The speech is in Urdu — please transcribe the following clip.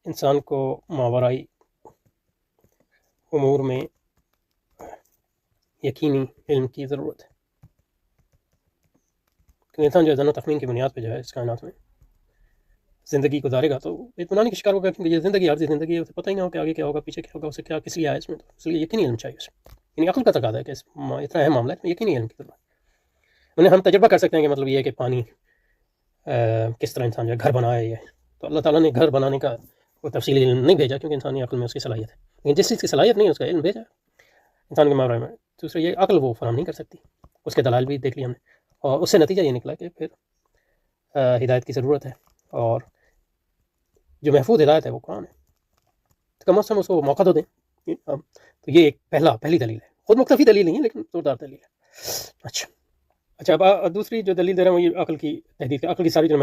انسان کو ماورائی امور میں یقینی علم کی ضرورت ہے، کہ انسان جو ہے ظن و تخمین کی بنیاد پہ جو ہے اس کائنات میں زندگی گزارے گا تو اطمینان کا شکار ہوگا، کیونکہ یہ زندگی عارضی زندگی ہے، اسے پتہ ہی نہ ہو کہ آگے کیا ہوگا، پیچھے کیا ہوگا، اسے کیا کس لیے آیا اس میں، تو اس لیے یقینی علم چاہیے، اس یعنی عقل کا تقاضا ہے کہ اتنا اہم معاملہ ہے، یقینی علم کی ضرورت ہے۔ ہم تجربہ کر سکتے ہیں کہ مطلب یہ ہے کہ پانی کس طرح انسان جو ہے گھر بنایا ہے، تو اللہ تعالیٰ نے گھر بنانے کا کوئی تفصیلی علم نہیں بھیجا، کیونکہ انسانی عقل میں اس کی صلاحیت ہے، لیکن جس چیز کی صلاحیت نہیں ہے اس کا علم بھیجا انسان کے ماورا میں۔ دوسرا یہ عقل وہ فراہم نہیں کر سکتی، اس کے دلائل بھی دیکھ لیے ہم نے، اور اس سے نتیجہ یہ نکلا کہ پھر ہدایت کی ضرورت ہے، اور جو محفوظ ہدایت ہے وہ قرآن ہے، تو کم از کم اس کو موقع تو دیں۔ تو یہ ایک پہلی دلیل ہے، خود مختفی دلیل نہیں ہے لیکن زوردار دلیل ہے۔ اچھا اب دوسری جو دلیل دے رہا ہوں یہ عقل کی تحدید، عقل کی ساری جو